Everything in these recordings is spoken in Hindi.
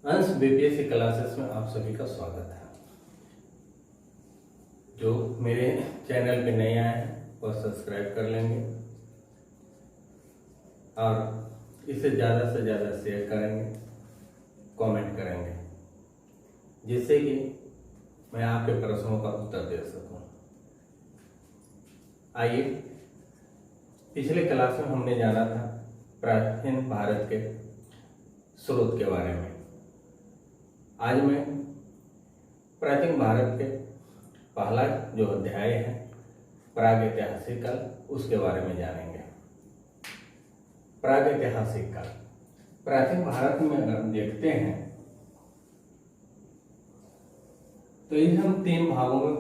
अंश बीपीएससी क्लासेस में आप सभी का स्वागत है। जो मेरे चैनल पे नए आए हैं वह सब्सक्राइब कर लेंगे और इसे ज़्यादा से ज़्यादा शेयर करेंगे, कमेंट करेंगे, जिससे कि मैं आपके प्रश्नों का उत्तर दे सकूं। आइए, पिछले क्लास में हमने जाना था प्राचीन भारत के स्रोत के बारे में। आज मैं प्राचीन भारत के पहला जो अध्याय है प्रागैतिहासिक काल, उसके बारे में जानेंगे। प्रागैतिहासिक काल प्राचीन भारत में अगर हम देखते हैं तो इसे हम 3 भागों में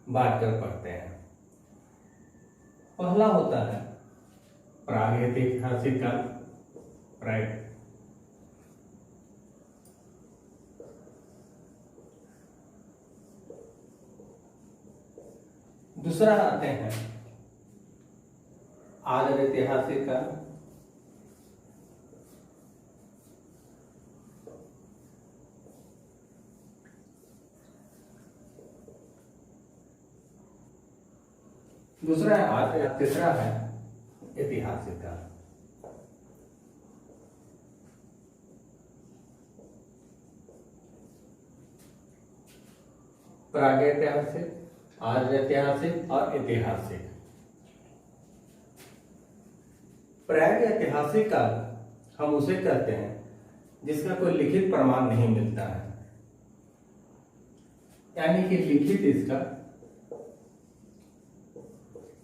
बांट कर पढ़ते हैं। पहला होता है प्रागैतिहासिक काल, दूसरा आते हैं आदर ऐतिहासिक काल, तीसरा है ऐतिहासिक काल। प्रागैतिहासिक, आर्य ऐतिहासिक और ऐतिहासिक। प्रागैतिहासिक काल हम उसे कहते हैं जिसका कोई लिखित प्रमाण नहीं मिलता है, यानी कि लिखित इसका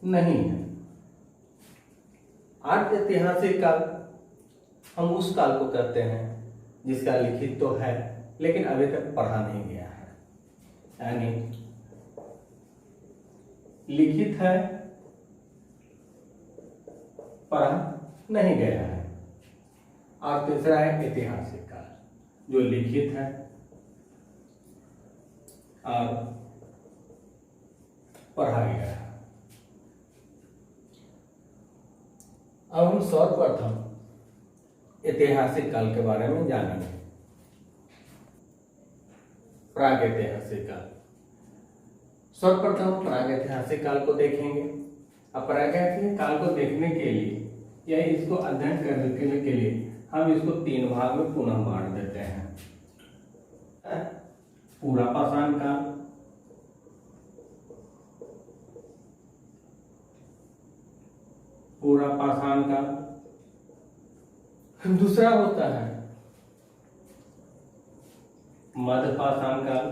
नहीं है। आर्य ऐतिहासिक काल हम उस काल को कहते हैं जिसका लिखित तो है लेकिन अभी तक पढ़ा नहीं गया है, यानी लिखित है, पढ़ा नहीं गया है। और तीसरा है ऐतिहासिक काल, जो लिखित है और पढ़ा गया है। अब हम सर्वप्रथम ऐतिहासिक काल के बारे में जानेंगे। प्रागैतिहासिक काल, सर्वप्रथम प्रागैतिहासिक काल को देखेंगे। अब प्रागैतिहासिक काल को देखने के लिए या इसको अध्ययन करने के लिए हम इसको 3 भाग में पुनः बांट देते हैं। पूरा पाषाण काल, पूरा पाषाण काल। दूसरा होता है मध्य पाषाण काल,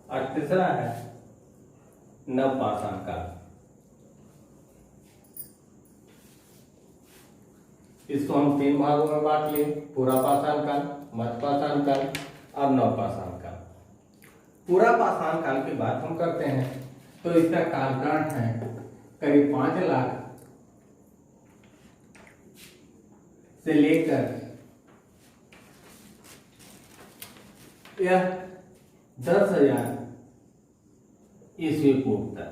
और तीसरा है नवपाषाण काल। इसको हम 3 भागों में बांट लिए, पूरा पाषाण काल, मध्य पाषाण काल और नवपाषाण काल। पूरा पाषाण काल की बात हम करते हैं तो इसका कालखंड है करीब 5 लाख से लेकर यह 10,000 ईस्वी पूर्व तक।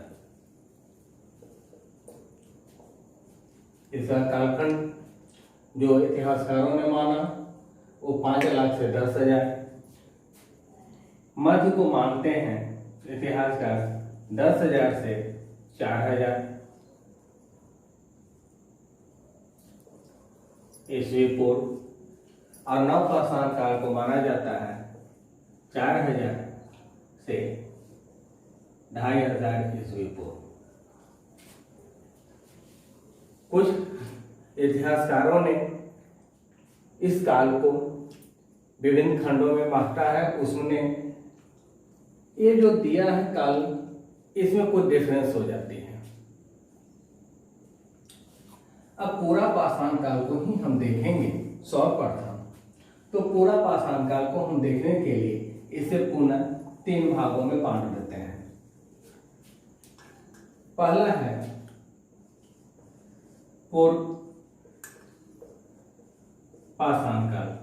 इसका कालखंड जो इतिहासकारों ने माना वो 5 लाख से 10,000। मध्य को मानते हैं इतिहासकार 10,000 से 4,000 ईस्वी पूर्व। और नवपाषाण काल को माना जाता है 4,000 से 2,500 ईस्वी पूर्व। कुछ इतिहासकारों ने इस काल को विभिन्न खंडों में बांटा है। उसमें ये जो दिया है काल, इसमें कुछ डिफरेंस हो जाती है। अब पूरा पाषाण काल को ही हम देखेंगे सर्वप्रथम। तो पूरा पाषाण काल को हम देखने के लिए इसे पुनः 3 भागों में बांट देते हैं। पहला है पूर्व पाषाण काल,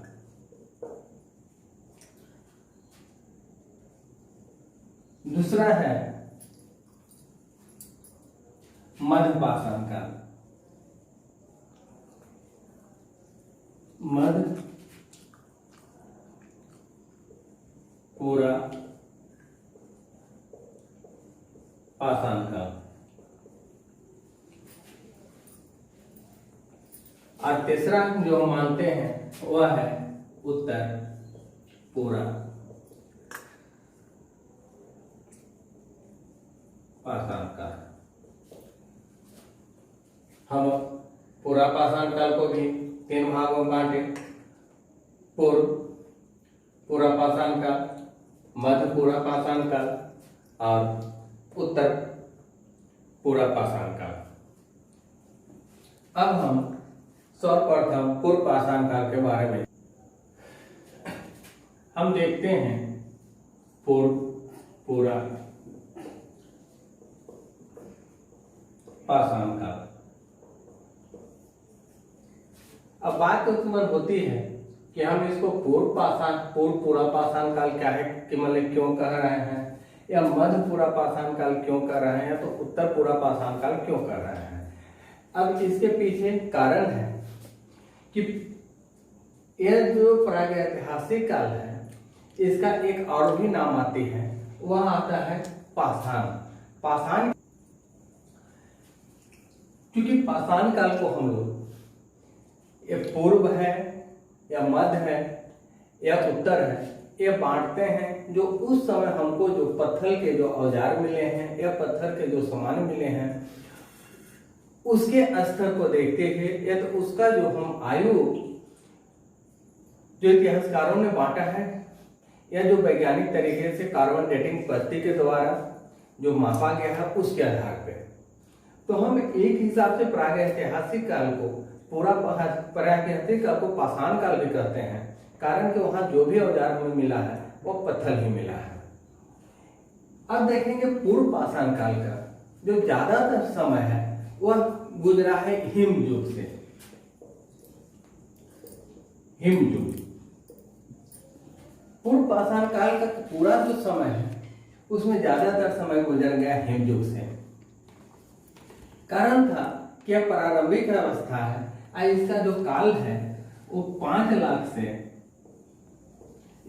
दूसरा है मध्य पाषाण काल मध्य पूरा पाषाण काल। और तीसरा जो हम मानते हैं वह है उत्तर पूरा पाषाण काल। हम पूरा पाषाण काल को भी 3 भागों में बांटे। पूर्व पूरा पाषाण काल, मध्य पूरा पाषाण काल और उत्तर पूरा पाषाण काल। अब हम सर्वप्रथम पूर्व पाषाण काल के बारे में हम देखते हैं। पूर्व पूरा पाषाण काल। अब बात उत्पन्न होती है कि हम इसको पूर्व पूरा पाषाण काल क्या है कि मतलब क्यों कह रहे हैं, या मध्य पूरा पाषाण काल क्यों कर रहे हैं, तो उत्तर पूरा पाषाण काल क्यों कर रहे हैं। अब इसके पीछे कारण है कि यह जो प्रागैतिहासिक काल है इसका एक और भी नाम आती है, वह आता है पाषाण। पाषाण क्योंकि पाषाण काल को हम लोग ये पूर्व है या मध्य है या उत्तर है, ये बांटते हैं जो उस समय हमको जो पत्थर के जो औजार मिले हैं या पत्थर के जो सामान मिले हैं उसके स्तर को देखते हुए, या तो उसका जो हम आयु जो इतिहासकारों ने बांटा है या जो वैज्ञानिक तरीके से कार्बन डेटिंग पद्धति के द्वारा जो मापा गया है उसके आधार पर, तो हम एक हिसाब से प्रागैतिहासिक काल को पूरा प्रागैतिहासिक काल को पाषाण काल भी कहते हैं, कारण कि वहां जो भी औजार हमें मिला है वो पत्थर ही मिला है। अब देखेंगे पूर्व पाषाण काल का जो ज्यादातर समय है वह गुजरा है हिम युग से। हिम युग पूर्व पाषाण काल का पूरा जो समय है उसमें ज्यादातर समय गुजर गया हिम युग से। कारण था कि यह प्रारंभिक अवस्था है और इसका जो काल है वो 5 लाख से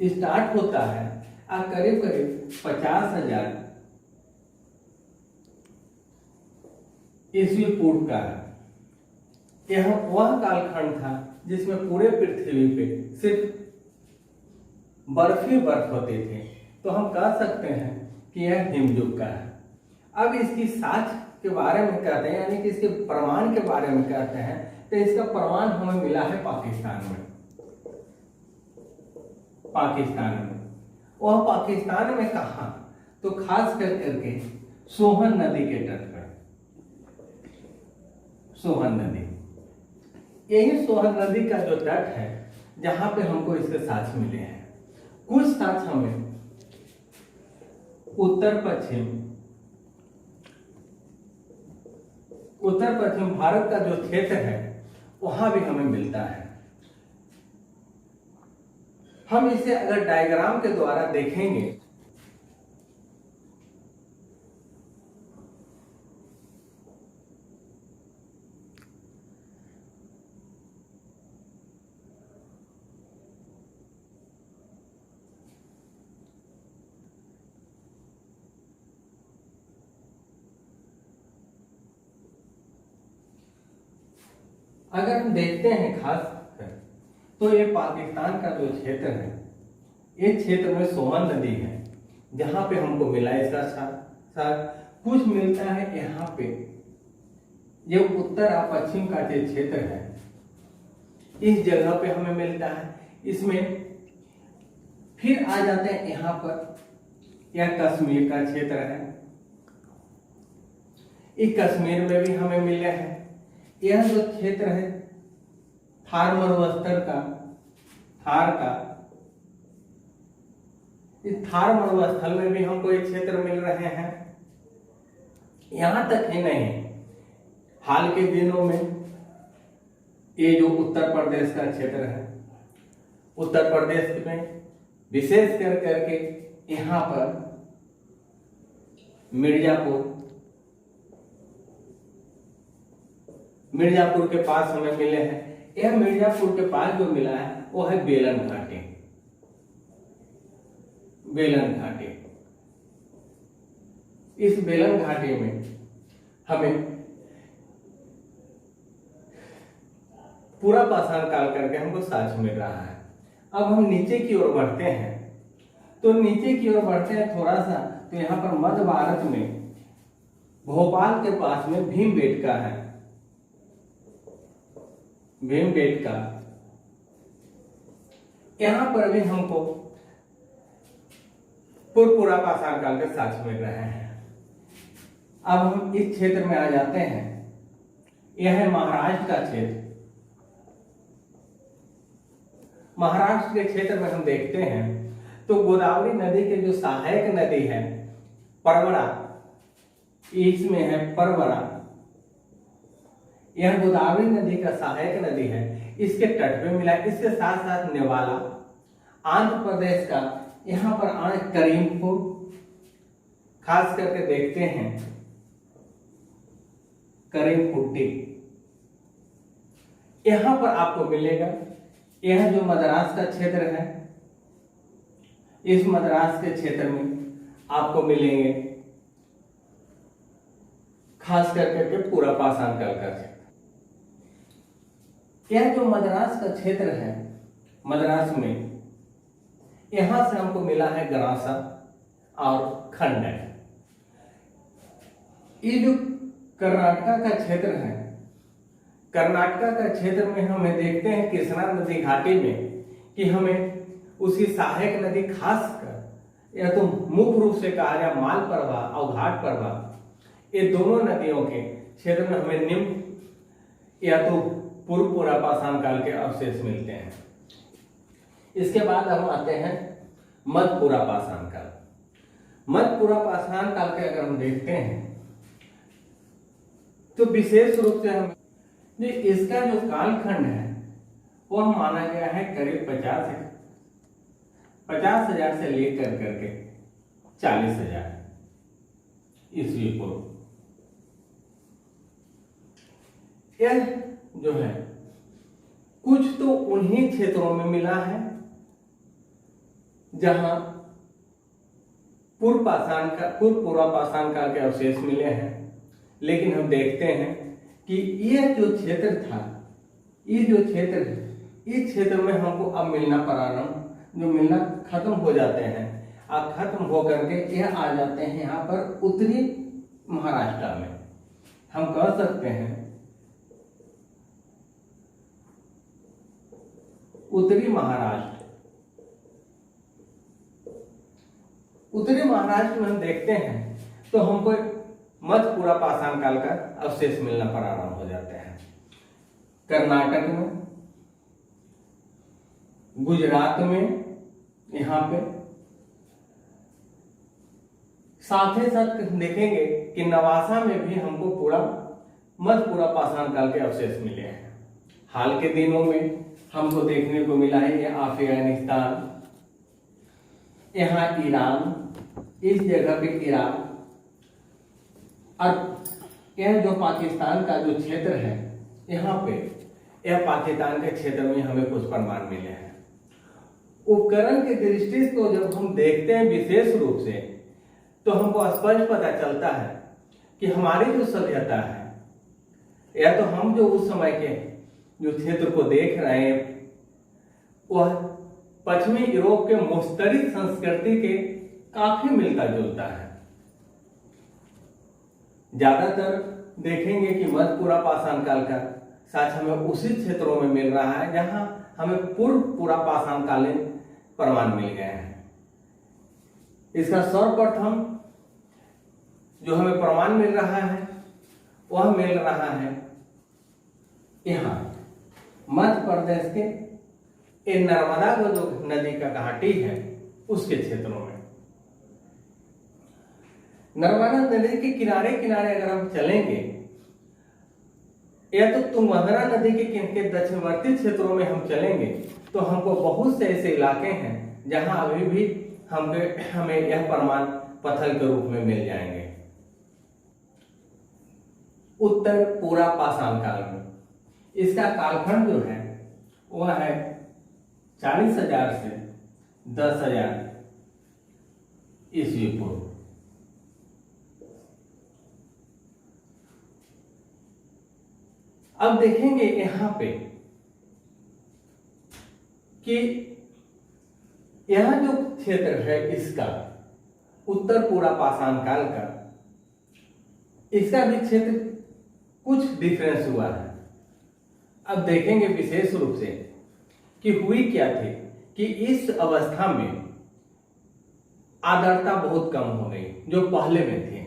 स्टार्ट होता है और करीब करीब 50,000 ईस्वी पूर्व का है। यह वह कालखंड था जिसमें पूरे पृथ्वी पे सिर्फ बर्फ ही बर्फ होती थी, तो हम कह सकते हैं कि यह हिमयुग का है। अब इसकी साक्ष्य के बारे में कहते हैं, यानी कि इसके प्रमाण के बारे में कहते हैं, तो इसका प्रमाण हमें मिला है पाकिस्तान में। वह पाकिस्तान में कहा, तो खास करके सोहन नदी के तट पर। सोहन नदी, यही सोहन नदी का जो तट है जहां पे हमको इसके साक्ष्य मिले हैं। कुछ साक्ष्य हमें उत्तर पश्चिम भारत का जो क्षेत्र है वहां भी हमें मिलता है। हम इसे अगर डायग्राम के द्वारा देखेंगे अगर हम देखते हैं खास तो ये पाकिस्तान का जो क्षेत्र है, ये क्षेत्र में सोहन नदी है जहां पे हमको मिला इसका साथ कुछ मिलता है यहाँ पे। ये उत्तर और पश्चिम का जो क्षेत्र है इस जगह पे हमें मिलता है। इसमें फिर आ जाते हैं यहाँ पर, यह कश्मीर का क्षेत्र है। इस कश्मीर में भी हमें मिले हैं। यह जो क्षेत्र है थार मरुस्थल का, इस थार मरुस्थल में भी हमको एक क्षेत्र मिल रहे हैं। यहां तक ही नहीं, हाल के दिनों में ये जो उत्तर प्रदेश का क्षेत्र है, उत्तर प्रदेश में विशेष करके यहाँ पर मिर्जापुर के पास हमें मिले हैं। यह मिर्जापुर के पास जो मिला है वो है बेलन घाटी। बेलन घाटी, इस बेलन घाटी में हमें पूरा पाषाण काल करके हमको साक्ष्य मिल रहा है। अब हम नीचे की ओर बढ़ते हैं, तो नीचे की ओर बढ़ते हैं थोड़ा सा, तो यहाँ पर मध्य भारत में भोपाल के पास में भीमबेटका है। भीमबेटका, यहां पर भी हमको पूरा पाषाण काल के साक्ष्य मिल रहे हैं। अब हम इस क्षेत्र में आ जाते हैं, यह है महाराष्ट्र का क्षेत्र। महाराष्ट्र के क्षेत्र में हम देखते हैं तो गोदावरी नदी के जो सहायक नदी है परवरा, इसमें है परवरा, यह गोदावरी नदी का सहायक नदी है, इसके तट पे मिला। इसके साथ साथ नेवाला, आंध्र प्रदेश का यहां पर करीमपुर, खास करके देखते हैं करीमपुट्टी, यहां पर आपको मिलेगा। यह जो मद्रास का क्षेत्र है, इस मद्रास के क्षेत्र में आपको मिलेंगे खास करके पूरा पाषाण काल का क्षेत्र। यह जो मद्रास का क्षेत्र है, मद्रास में यहां से हमको मिला है गरासा और खंडन। ये जो कर्नाटका का क्षेत्र है, कर्नाटका का क्षेत्र में हमें देखते हैं कृष्णा नदी घाटी में कि हमें उसकी सहायक नदी खासकर या तो मुख्य रूप से कहा जाए मालप्रभा और घाट प्रभा, ये दोनों नदियों के क्षेत्र में हमें निम्न या तो पूरा पाषाण काल के अवशेष मिलते हैं। इसके बाद हम आते हैं मध्यपूरा पाषाण काल। मध्यपूरा पाषाण काल के अगर हम देखते हैं तो विशेष रूप से हम जो इसका जो कालखंड है वह माना गया है करीब 50,000 से लेकर करके 40,000 ईस्वी पूर्व। यह जो है कुछ तो उन्हीं क्षेत्रों में मिला है जहां पूर्वा पाषाण काल के अवशेष मिले हैं, लेकिन हम देखते हैं कि यह जो क्षेत्र था, ये जो क्षेत्र है, इस क्षेत्र में हमको अब मिलना खत्म हो जाते हैं। अब खत्म हो करके यह आ जाते हैं यहाँ पर उत्तरी महाराष्ट्र में। हम कह सकते हैं उत्तरी महाराष्ट्र। उत्तरी महाराष्ट्र में हम देखते हैं तो हमको मध्यपूरा पाषाण काल का अवशेष मिलना प्रारंभ हो जाते हैं। कर्नाटक में, गुजरात में, यहाँ पे साथ ही साथ देखेंगे कि नवासा में भी हमको मध्यपूरा पाषाण काल के अवशेष मिले हैं। हाल के दिनों में हमको देखने को मिला है ये अफगानिस्तान, यहाँ ईरान, इस जगह पे ईरान, और यह जो पाकिस्तान का जो क्षेत्र है, यहाँ पे यह पाकिस्तान के क्षेत्र में हमें कुछ प्रमाण मिले हैं। उपकरण की दृष्टि को जब हम देखते हैं विशेष रूप से, तो हमको स्पष्ट पता चलता है कि हमारी जो सभ्यता है, या तो हम जो उस समय के जो क्षेत्र को देख रहे हैं वह पश्चिमी यूरोप के मुस्तरिद संस्कृति के काफी मिलता जुलता है। ज्यादातर देखेंगे कि मध्यपूरा पाषाण काल का साक्ष्य हमें उसी क्षेत्रों में मिल रहा है जहां हमें पूरा पाषाण कालीन प्रमाण मिल गए हैं। इसका सर्वप्रथम जो हमें प्रमाण मिल रहा है वह मिल रहा है यहाँ मध्य प्रदेश के नर्मदा को जो नदी का घाटी है उसके क्षेत्रों में। नर्मदा नदी के किनारे किनारे अगर हम चलेंगे, या तो तुंगभद्रा नदी के दक्षिणवर्ती क्षेत्रों में हम चलेंगे, तो हमको बहुत से ऐसे इलाके हैं जहां अभी भी हमें यह प्रमाण पत्थर के रूप में मिल जाएंगे। उत्तर पूरा पाषाण काल में इसका कालखंड जो है वह है 40,000 से 10,000 ईस्वी पूर्व। अब देखेंगे यहां पे कि यह जो क्षेत्र है इसका उत्तर पूरा पाषाण काल का, इसका भी क्षेत्र कुछ डिफरेंस हुआ है। अब देखेंगे विशेष रूप से कि हुई क्या थी कि इस अवस्था में आर्द्रता बहुत कम हो गई जो पहले में थी।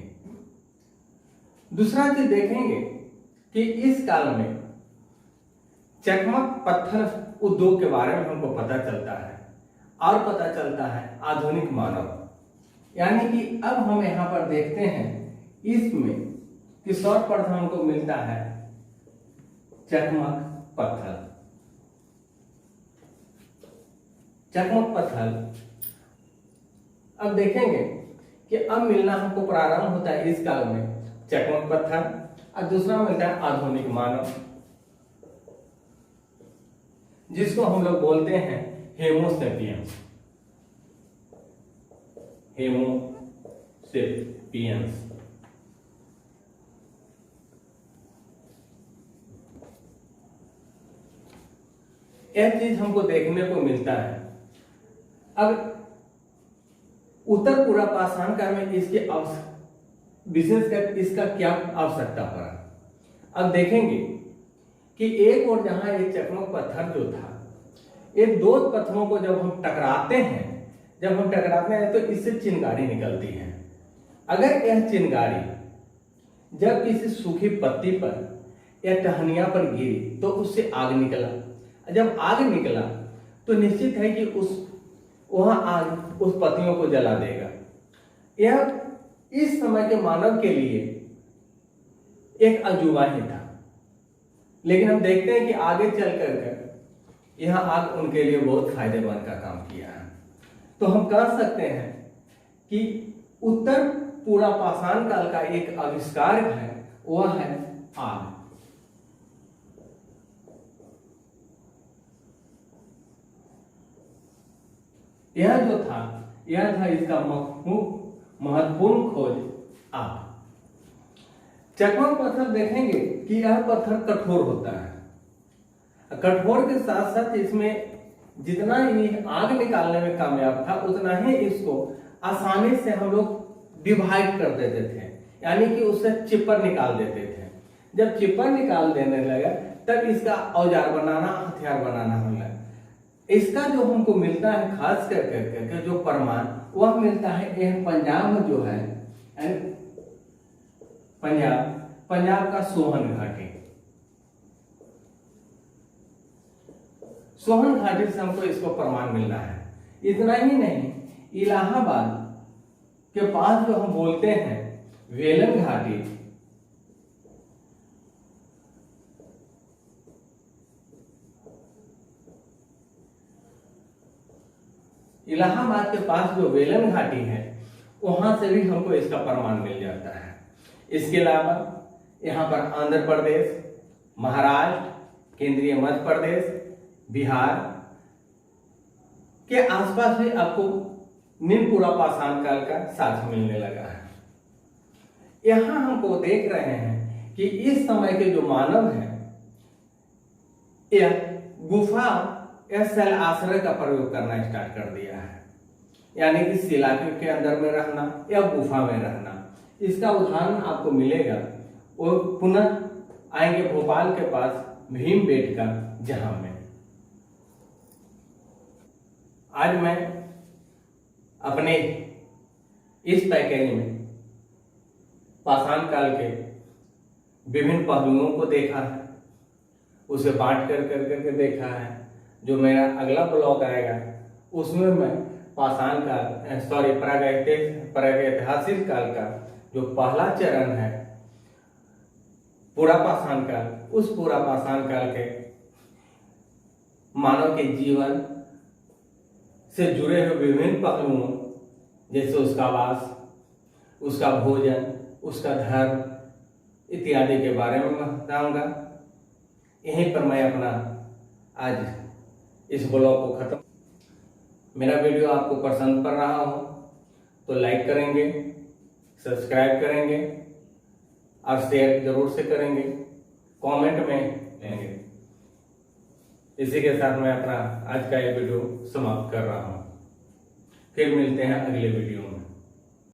दूसरा चीज देखेंगे कि इस काल में चकमक पत्थर उद्योग के बारे में हमको पता चलता है और पता चलता है आधुनिक मानव। यानी कि अब हम यहां पर देखते हैं इसमें कि सर्वप्रथम हमको मिलता है चकमक पत्थर। चकमक पत्थर अब देखेंगे कि अब मिलना हमको प्रारंभ होता है इस काल में चकमक पत्थर, और दूसरा मिलता है आधुनिक मानव, जिसको हम लोग बोलते हैं हेमोसेपियंस। हेमोसेपियंस यह चीज हमको देखने को मिलता है। अब उत्तर पूरा पाषाण काल में इसके विशेषकर इसका क्या आवश्यकता पड़ा। अब देखेंगे कि एक और जहां ये चकमक पत्थर जो था, ये दो पत्थरों को जब हम टकराते हैं तो इससे चिंगारी निकलती है। अगर यह चिंगारी जब किसी सूखी पत्ती पर या टहनिया पर गिरी तो उससे आग निकला। जब आग निकला तो निश्चित है कि वह आग उस पत्तियों को जला देगा। यह इस समय के मानव के लिए एक अजूबा ही था, लेकिन हम देखते हैं कि आगे चल कर यह आग उनके लिए बहुत फायदेमंद का काम किया है। तो हम कह सकते हैं कि उत्तर पूरा पाषाण काल का एक आविष्कार है, वह है आग। यह जो था यह था इसका महत्वपूर्ण खोज आग। चकमक पत्थर देखेंगे कि यह पत्थर कठोर होता है। कठोर के साथ साथ इसमें जितना ही आग निकालने में कामयाब था उतना ही इसको आसानी से हम लोग डिवाइड कर देते थे, यानी कि उससे चिपर निकाल देते थे। जब चिपर निकाल देने लगा तब इसका औजार बनाना, हथियार बनाना होने लगा। इसका जो हमको मिलता है खास करके जो प्रमाण वह मिलता है यह पंजाब में जो है, पंजाब का सोहन घाटी। सोहन घाटी से हमको इसको प्रमाण मिलना है। इतना ही नहीं, इलाहाबाद के पास जो हम बोलते हैं वेलन घाटी, इलाहाबाद के पास जो वेलन घाटी है वहां से भी हमको इसका प्रमाण मिल जाता है। इसके अलावा यहाँ पर आंध्र प्रदेश, महाराष्ट्र, केंद्रीय मध्य प्रदेश, बिहार के आसपास भी आपको निम्न पूरा पाषाण काल का साक्ष्य मिलने लगा है। यहां हमको देख रहे हैं कि इस समय के जो मानव है यह गुफा या शैल आश्रय का प्रयोग करना स्टार्ट कर दिया है, यानी कि शिला के अंदर में रहना या गुफा में रहना। इसका उदाहरण आपको मिलेगा, वो पुनः आएंगे भोपाल के पास भीमबेटका, जहां में आज मैं अपने इस पैकेज में पाषाण काल के विभिन्न पहलुओं को देखा है, उसे बांट करके देखा है। जो मेरा अगला ब्लॉग आएगा उसमें मैं पाषाण काल प्रागैतिहासिक काल का जो पहला चरण है पूरा पाषाण काल, उस पूरा पाषाण काल के मानव के जीवन से जुड़े हुए विभिन्न पहलुओं, जैसे उसका वास, उसका भोजन, उसका धर्म इत्यादि के बारे में बताऊंगा। यहीं पर मैं अपना आज इस ब्लॉग को खत्म। मेरा वीडियो आपको पसंद पड़ रहा हो तो लाइक करेंगे, सब्सक्राइब करेंगे और शेयर जरूर से करेंगे, कमेंट में देंगे। इसी के साथ मैं अपना आज का ये वीडियो समाप्त कर रहा हूँ। फिर मिलते हैं अगले वीडियो में।